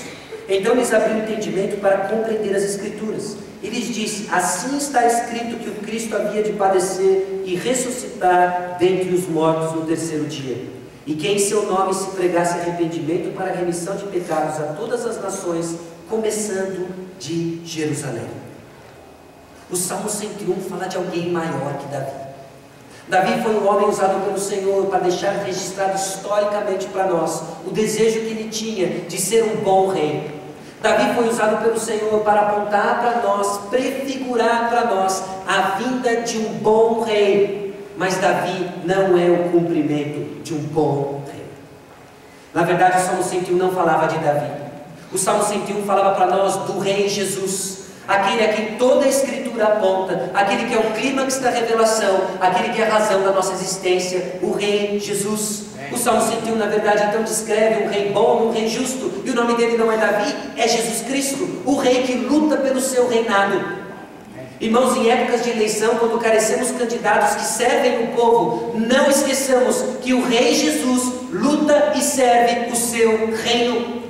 Então lhes abriu o entendimento para compreender as Escrituras. E lhes disse: assim está escrito que o Cristo havia de padecer e ressuscitar dentre os mortos no terceiro dia. E que em seu nome se pregasse arrependimento para a remissão de pecados a todas as nações, começando de Jerusalém. O Salmo 101 fala de alguém maior que Davi. Davi foi um homem usado pelo Senhor para deixar registrado historicamente para nós o desejo que ele tinha de ser um bom rei. Davi foi usado pelo Senhor para apontar para nós, prefigurar para nós a vinda de um bom rei. Mas Davi não é o cumprimento de um bom rei. Na verdade, o Salmo 101 não falava de Davi. O Salmo 101 falava para nós do rei Jesus. aquele a quem toda a Escritura aponta, aquele que é o clímax da revelação, aquele que é a razão da nossa existência, o Rei Jesus. O Salmo 101, na verdade, então descreve um rei bom, um rei justo, e o nome dele não é Davi, é Jesus Cristo, o rei que luta pelo seu reinado. Irmãos, em épocas de eleição, quando carecemos candidatos que servem o povo, não esqueçamos que o Rei Jesus luta e serve o seu reino.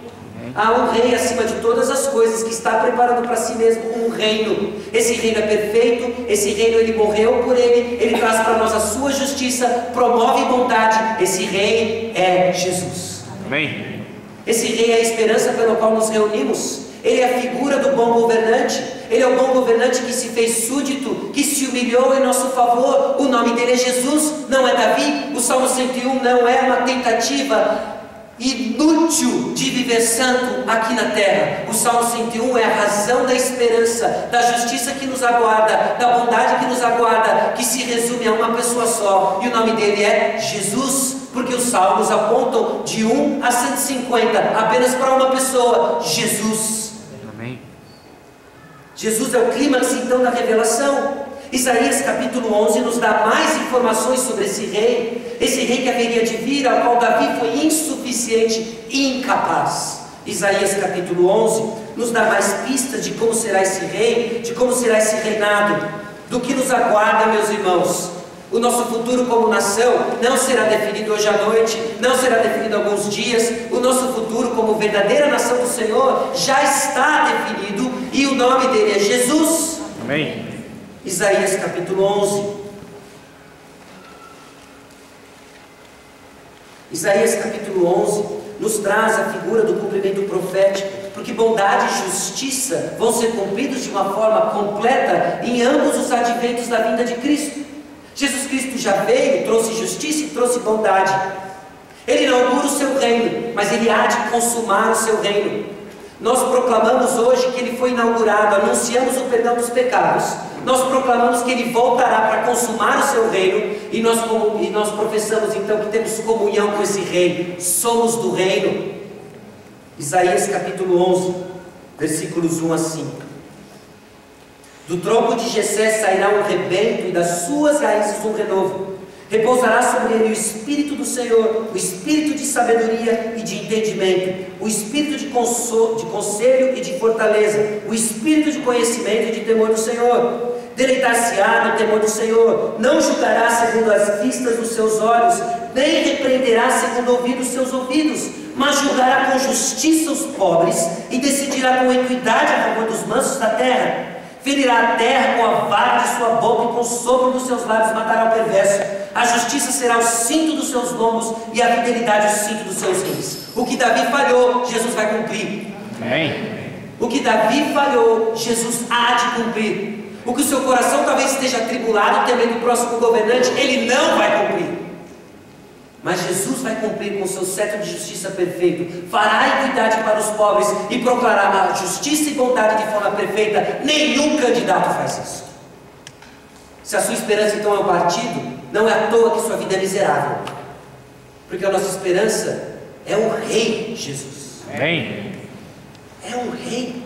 Há um rei acima de todas as coisas que está preparando para si mesmo um reino. Esse reino é perfeito, esse reino ele morreu por ele traz para nós a sua justiça, promove bondade. Esse rei é Jesus. Amém. Esse rei é a esperança pela qual nos reunimos. Ele é a figura do bom governante. Ele é o bom governante que se fez súdito, que se humilhou em nosso favor. O nome dele é Jesus, não é Davi. O Salmo 101 não é uma tentativa inútil de viver santo aqui na terra. O Salmo 101 é a razão da esperança, da justiça que nos aguarda, da bondade que nos aguarda, que se resume a uma pessoa só, e o nome dele é Jesus, porque os salmos apontam de 1 a 150 apenas para uma pessoa, Jesus. Amém. Jesus é o clímax então da revelação. Isaías capítulo 11 nos dá mais informações sobre esse rei que haveria de vir, ao qual Davi foi insuficiente e incapaz. Isaías capítulo 11 nos dá mais pistas de como será esse rei, de como será esse reinado, do que nos aguarda, meus irmãos. O nosso futuro como nação não será definido hoje à noite, não será definido alguns dias. O nosso futuro como verdadeira nação do Senhor já está definido, e o nome dele é Jesus. Amém. Isaías capítulo 11. Isaías capítulo 11 nos traz a figura do cumprimento profético, porque bondade e justiça vão ser cumpridos de uma forma completa em ambos os adventos da vinda de Cristo. Jesus Cristo já veio, trouxe justiça e trouxe bondade. Ele inaugura o seu reino, mas ele há de consumar o seu reino. Nós proclamamos hoje que ele foi inaugurado, anunciamos o perdão dos pecados. Nós proclamamos que ele voltará para consumar o seu reino, e nós professamos então que temos comunhão com esse reino, somos do reino. Isaías capítulo 11, versículos 1 a 5. Do tronco de Jessé sairá um rebento, e das suas raízes um renovo. Repousará sobre ele o Espírito do Senhor, o Espírito de sabedoria e de entendimento, o Espírito de conselho e de fortaleza, o Espírito de conhecimento e de temor do Senhor. Deleitar-se-á no temor do Senhor, não julgará segundo as vistas dos seus olhos, nem repreenderá segundo o ouvir dos seus ouvidos, mas julgará com justiça os pobres, e decidirá com equidade a favor dos mansos da terra. Ferirá a terra com a vara de sua boca, e com o sopro dos seus lábios matará o perverso. A justiça será o cinto dos seus lombos, e a fidelidade o cinto dos seus rins. O que Davi falhou, Jesus vai cumprir. Amém. O que Davi falhou, Jesus há de cumprir. O que o seu coração talvez esteja atribulado, temendo o próximo governante, ele não vai cumprir. Mas Jesus vai cumprir com o seu cetro de justiça perfeito, fará equidade para os pobres e proclamará justiça e bondade de forma perfeita. Nenhum candidato faz isso. Se a sua esperança então é o partido, não é à toa que sua vida é miserável, porque a nossa esperança é o Rei Jesus. Amém. É um rei,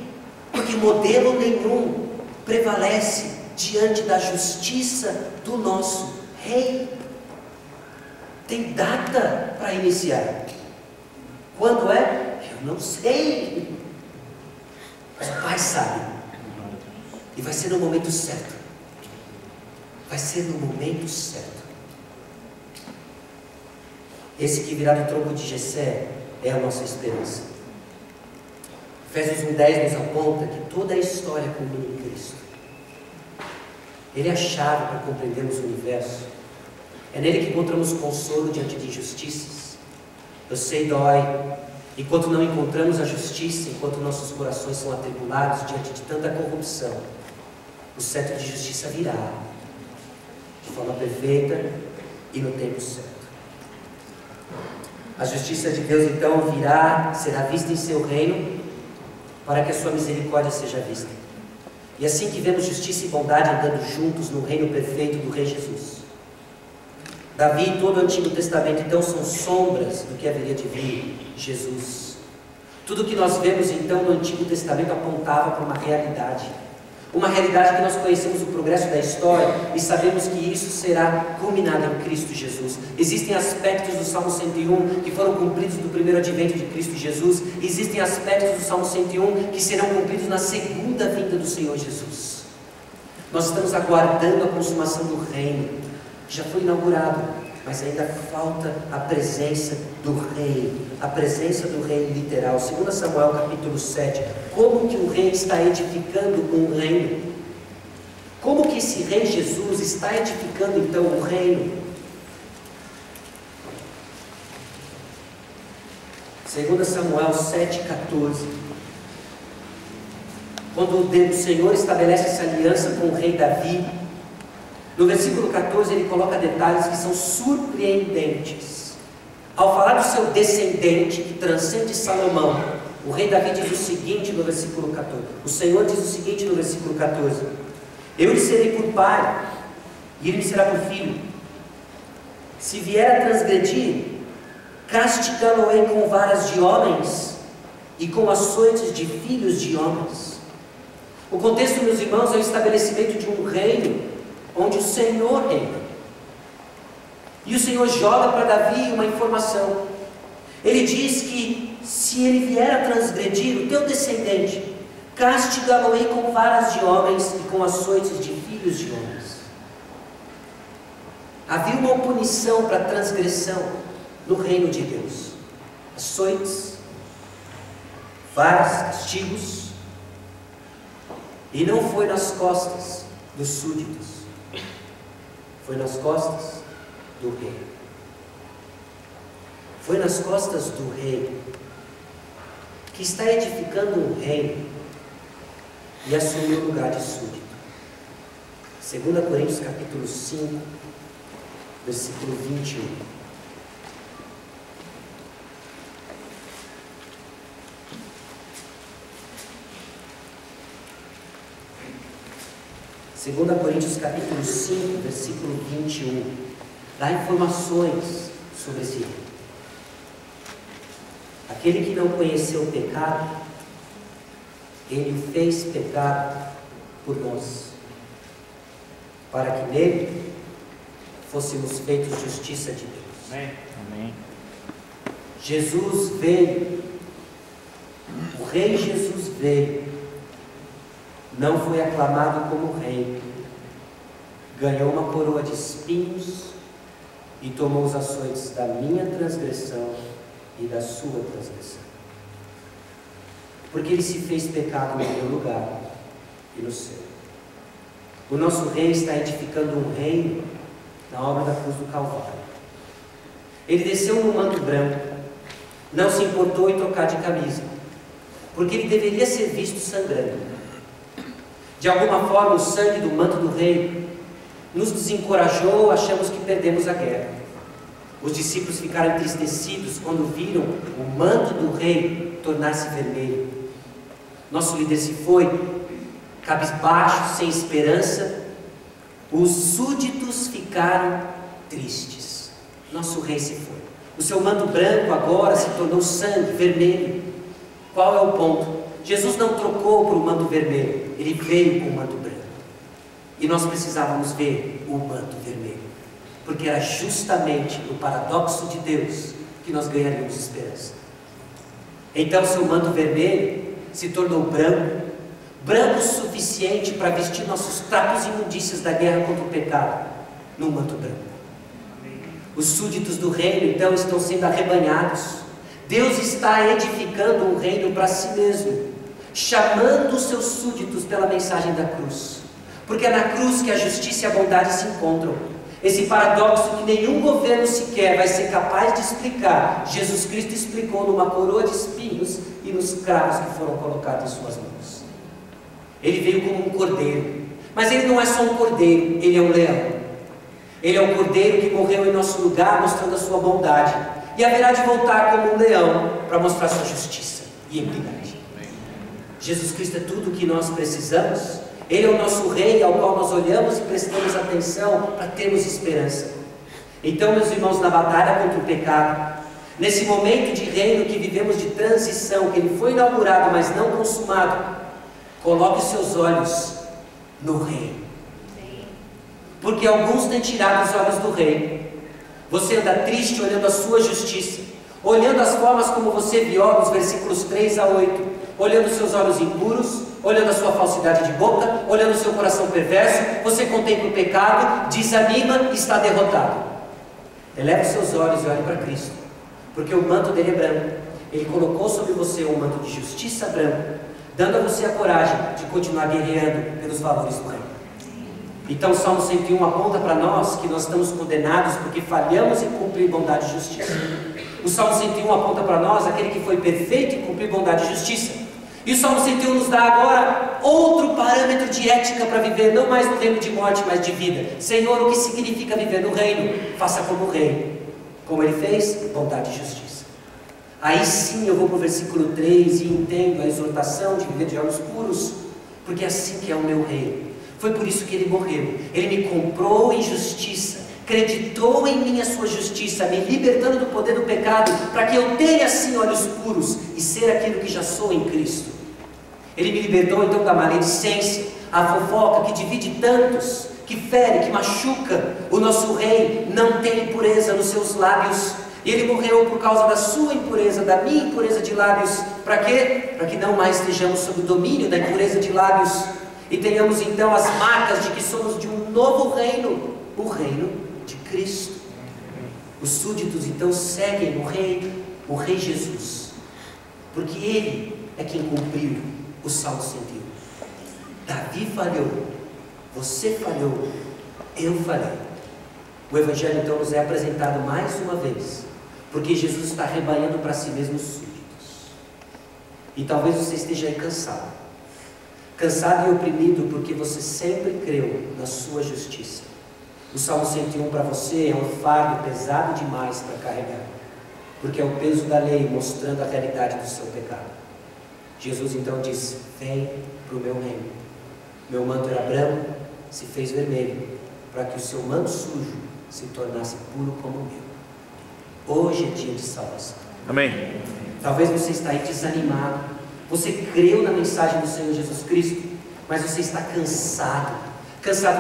porque modelo nenhum prevalece diante da justiça do nosso rei. Tem data para iniciar. Quando é? Eu não sei. Mas o Pai sabe. E vai ser no momento certo. Vai ser no momento certo. Esse que virá do tronco de Jessé é a nossa esperança. Efésios 1:10 nos aponta que toda a história culmina em Cristo. Ele é a chave para compreendermos o universo. É nele que encontramos consolo diante de injustiças. Eu sei, dói. Enquanto não encontramos a justiça, enquanto nossos corações são atribulados diante de tanta corrupção, o cetro de justiça virá de forma perfeita e no tempo certo. A justiça de Deus então virá, será vista em seu reino, para que a sua misericórdia seja vista. E assim que vemos justiça e bondade andando juntos no reino perfeito do Rei Jesus. Davi e todo o Antigo Testamento então são sombras do que haveria de vir, Jesus. Tudo que nós vemos então no Antigo Testamento apontava para uma realidade. Uma realidade que nós conhecemos o progresso da história e sabemos que isso será culminado em Cristo Jesus. Existem aspectos do Salmo 101 que foram cumpridos no primeiro advento de Cristo Jesus. Existem aspectos do Salmo 101 que serão cumpridos na segunda vinda do Senhor Jesus. Nós estamos aguardando a consumação do reino, que já foi inaugurado, mas ainda falta a presença do rei, a presença do rei literal. 2 Samuel capítulo 7, como que o rei está edificando um reino? Como que esse rei Jesus está edificando então o reino? 2 Samuel 7,14. Quando o Senhor estabelece essa aliança com o rei Davi, no versículo 14 ele coloca detalhes que são surpreendentes. Ao falar do seu descendente que transcende Salomão, o rei Davi diz o seguinte no versículo 14. O Senhor diz o seguinte no versículo 14: eu lhe serei por pai, e ele me será por filho. Se vier a transgredir, castigá-lo-ei com varas de homens e com açoites de filhos de homens. O contexto, meus irmãos, é o estabelecimento de um reino onde o Senhor reina. E o Senhor joga para Davi uma informação. Ele diz que se ele vier a transgredir, o teu descendente, castigá-lo-ei com varas de homens e com açoites de filhos de homens. Havia uma punição para a transgressão no reino de Deus. Açoites, varas, castigos. E não foi nas costas dos súditos, foi nas costas do rei. Foi nas costas do rei, que está edificando um reino e assumiu o lugar de súdito. 2 Coríntios capítulo 5, versículo 21. Segunda Coríntios capítulo 5, versículo 21, dá informações sobre esse rei. Aquele que não conheceu o pecado, ele o fez pecado por nós, para que nele fôssemos feitos justiça de Deus. Amém. Amém. Jesus veio, o rei Jesus veio, não foi aclamado como rei, ganhou uma coroa de espinhos e tomou os açoites da minha transgressão e da sua transgressão, porque ele se fez pecado no meu lugar e no seu. O nosso rei está edificando um reino na obra da cruz do Calvário. Ele desceu no manto branco, não se importou em trocar de camisa, porque ele deveria ser visto sangrando. De alguma forma, o sangue do manto do rei nos desencorajou, achamos que perdemos a guerra. Os discípulos ficaram entristecidos quando viram o manto do rei tornar-se vermelho. Nosso líder se foi, cabisbaixo, sem esperança. Os súditos ficaram tristes. Nosso rei se foi. O seu manto branco agora se tornou sangue, vermelho. Qual é o ponto? Jesus não trocou por um manto vermelho, ele veio com o manto branco. E nós precisávamos ver o manto vermelho, porque era justamente no paradoxo de Deus que nós ganharíamos esperança. Então seu manto vermelho se tornou branco, branco o suficiente para vestir nossos trapos e imundícias da guerra contra o pecado, num manto branco. Os súditos do reino então estão sendo arrebanhados. Deus está edificando um reino para si mesmo, chamando os seus súditos pela mensagem da cruz, porque é na cruz que a justiça e a bondade se encontram. Esse paradoxo que nenhum governo sequer vai ser capaz de explicar, Jesus Cristo explicou numa coroa de espinhos e nos cravos que foram colocados em suas mãos. Ele veio como um cordeiro, mas ele não é só um cordeiro, ele é um leão. Ele é um cordeiro que morreu em nosso lugar, mostrando a sua bondade, e haverá de voltar como um leão para mostrar sua justiça e equidade. Jesus Cristo é tudo o que nós precisamos. Ele é o nosso rei ao qual nós olhamos e prestamos atenção para termos esperança. Então, meus irmãos, na batalha contra o pecado, nesse momento de reino que vivemos de transição, que ele foi inaugurado, mas não consumado, coloque os seus olhos no Rei. Porque alguns têm tirado os olhos do Rei. Você anda triste olhando a sua justiça, olhando as formas como você viola os versículos 3 a 8, olhando seus olhos impuros, olhando a sua falsidade de boca, olhando o seu coração perverso. Você contempla o pecado, desanima e está derrotado. Eleve os seus olhos e olhe para Cristo, porque o manto dele é branco. Ele colocou sobre você um manto de justiça branco, dando a você a coragem de continuar guerreando pelos valores do reino. Então o Salmo 101 aponta para nós que nós estamos condenados porque falhamos em cumprir bondade e justiça. O Salmo 101 aponta para nós aquele que foi perfeito em cumprir bondade e justiça. E o Salmo 101 nos dá agora outro parâmetro de ética para viver, não mais no reino de morte, mas de vida. Senhor, o que significa viver no reino? Faça como o rei. Como ele fez? Bondade e justiça. Aí sim eu vou para o versículo 3 e entendo a exortação de viver de olhos puros, porque é assim que é o meu rei. Foi por isso que ele morreu. Ele me comprou em justiça, acreditou em mim a sua justiça, me libertando do poder do pecado, para que eu tenha assim olhos puros e ser aquilo que já sou em Cristo. Ele me libertou então da maledicência, a fofoca que divide tantos, que fere, que machuca. O nosso rei não tem impureza nos seus lábios. E ele morreu por causa da sua impureza, da minha impureza de lábios. Para quê? Para que não mais estejamos sob o domínio da impureza de lábios e tenhamos então as marcas de que somos de um novo reino, o reino de Cristo. Os súditos então seguem o rei Jesus, porque ele é quem cumpriu o Salmo 101. Davi falhou, você falhou, eu falhei. O Evangelho então nos é apresentado mais uma vez, porque Jesus está rebanhando para si mesmo os súditos. E talvez você esteja aí cansado e oprimido porque você sempre creu na sua justiça. O Salmo 101 para você é um fardo pesado demais para carregar, porque é o peso da lei mostrando a realidade do seu pecado. Jesus então disse: vem para o meu reino. Meu manto era branco, se fez vermelho, para que o seu manto sujo se tornasse puro como o meu. Hoje é dia de salvação. Amém. Talvez você está aí desanimado. Você creu na mensagem do Senhor Jesus Cristo, mas você está cansado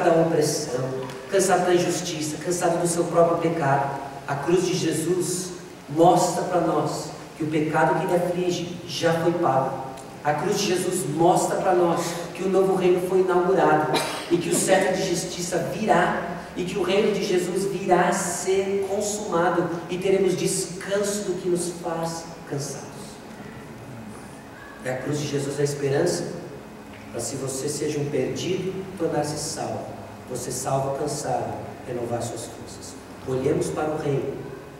da opressão, cansado da injustiça, cansado do seu próprio pecado. A cruz de Jesus mostra para nós que o pecado que lhe aflige já foi pago. A cruz de Jesus mostra para nós que o novo reino foi inaugurado e que o cetro de justiça virá, e que o reino de Jesus virá a ser consumado e teremos descanso do que nos faz cansados. É a cruz de Jesus a esperança para, se você seja um perdido, tornar-se salvo. Você salvo, cansado, renovar suas forças. Olhemos para o reino,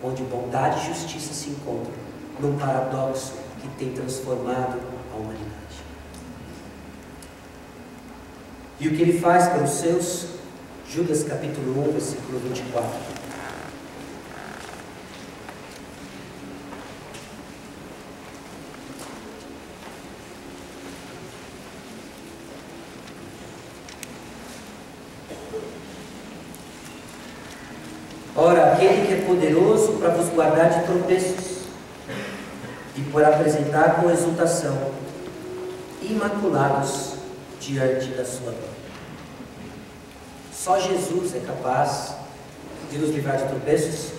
onde bondade e justiça se encontram, num paradoxo que tem transformado a humanidade. E o que ele faz para os seus? Judas capítulo 1, versículo 24. Ora, aquele que é poderoso para vos guardar de tropeços e por apresentar com exultação, imaculados diante da sua glória. Só Jesus é capaz de nos livrar de tropeços.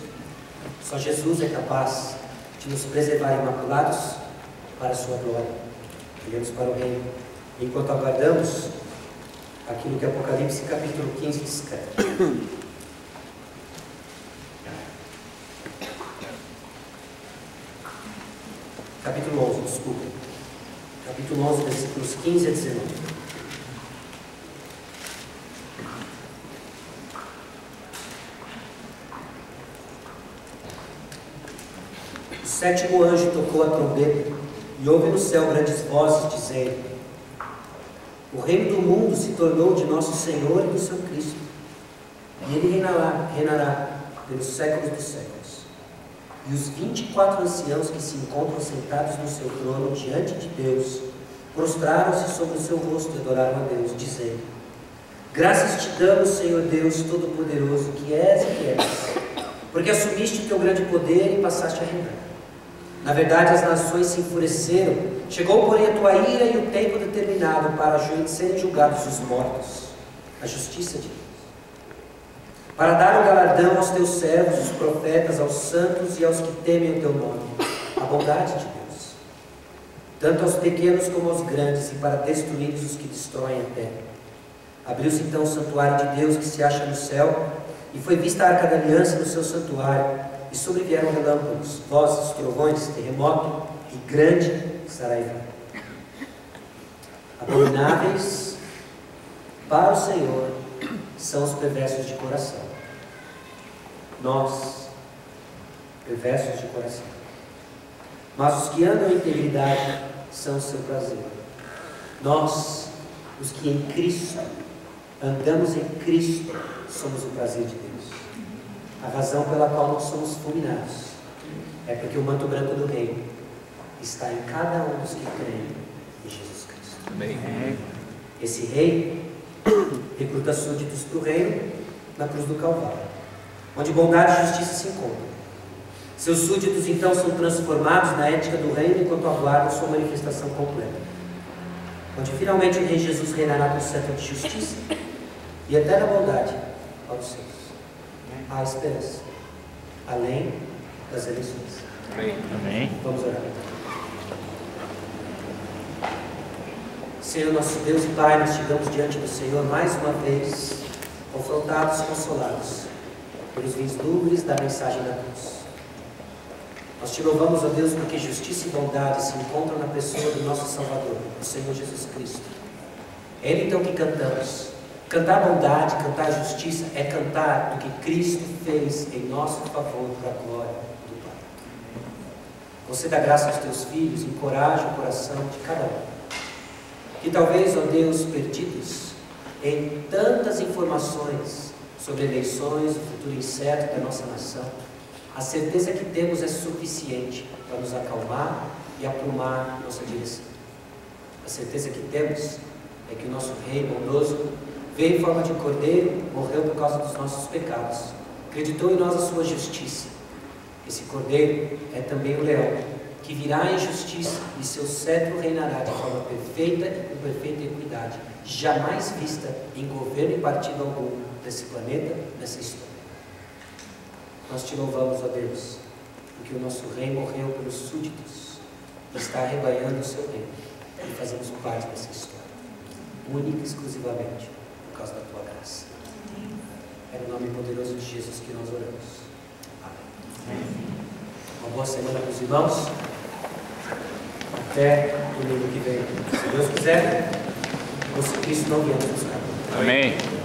Só Jesus é capaz de nos preservar imaculados para a sua glória. Olhamos para o reino, enquanto aguardamos aquilo que Apocalipse capítulo 15 descreve. Capítulo 11, desculpa. Capítulo 11, versículos 15 a 19. O sétimo anjo tocou a trombeta e houve no céu grandes vozes dizendo: o reino do mundo se tornou de nosso Senhor e do seu Cristo, e ele reinará pelos séculos dos séculos. E os 24 anciãos que se encontram sentados no seu trono diante de Deus, prostraram-se sobre o seu rosto e adoraram a Deus, dizendo: graças te damos, Senhor Deus Todo-Poderoso, que és e que és, porque assumiste o teu grande poder e passaste a reinar. Na verdade, as nações se enfureceram, chegou, porém, a tua ira e o tempo determinado para serem julgados os mortos. a justiça de Deus. Para dar o galardão aos teus servos, os profetas, aos santos e aos que temem o teu nome, a bondade de Deus, tanto aos pequenos como aos grandes, e para destruir os que destroem a terra. Abriu-se então o santuário de Deus que se acha no céu, e foi vista a arca da aliança no seu santuário, e sobrevieram relâmpagos, vozes, trovões, terremoto e grande saraivá. Abomináveis para o Senhor são os perversos de coração. Nós, perversos de coração. Mas os que andam em integridade são o seu prazer. Nós, os que em Cristo, andamos em Cristo, somos o prazer de Deus. A razão pela qual nós somos fulminados é porque o manto branco do reino está em cada um dos que creem em Jesus Cristo. Amém. Esse rei recruta súditos para o reino na cruz do Calvário, onde bondade e justiça se encontram. Seus súditos então são transformados na ética do reino enquanto aguardam sua manifestação completa, onde finalmente o rei Jesus reinará com cetro de justiça e eterna bondade aos seus. Há esperança, além das eleições. Amém. Vamos orar. Senhor nosso Deus e Pai, nós chegamos diante do Senhor mais uma vez, confrontados e consolados pelos vislumbres da mensagem da cruz. Nós te louvamos, ó Deus, porque justiça e bondade se encontram na pessoa do nosso Salvador, o Senhor Jesus Cristo. É Ele então que cantamos. Cantar bondade, cantar justiça é cantar do que Cristo fez em nosso favor para a glória do Pai. Você dá graça aos teus filhos, encoraja o coração de cada um. Que talvez, ó Deus, perdidos em tantas informações sobre eleições, o futuro incerto da nossa nação, a certeza que temos é suficiente para nos acalmar e aprumar nossa direção. A certeza que temos é que o nosso Rei bondoso veio em forma de cordeiro, morreu por causa dos nossos pecados, acreditou em nós a sua justiça. Esse cordeiro é também o leão, que virá em justiça, e seu cetro reinará de forma perfeita e com perfeita equidade, jamais vista em governo e partido algum desse planeta, nessa história. Nós te louvamos, ó Deus, porque o nosso rei morreu pelos súditos e está arrebanhando o seu reino, e fazemos parte dessa história, única e exclusivamente por causa da tua graça. É no nome poderoso de Jesus que nós oramos. Amém. Uma boa semana para os irmãos. Até domingo que vem. Se Deus quiser, se Cristo não vier nos buscar. Amém.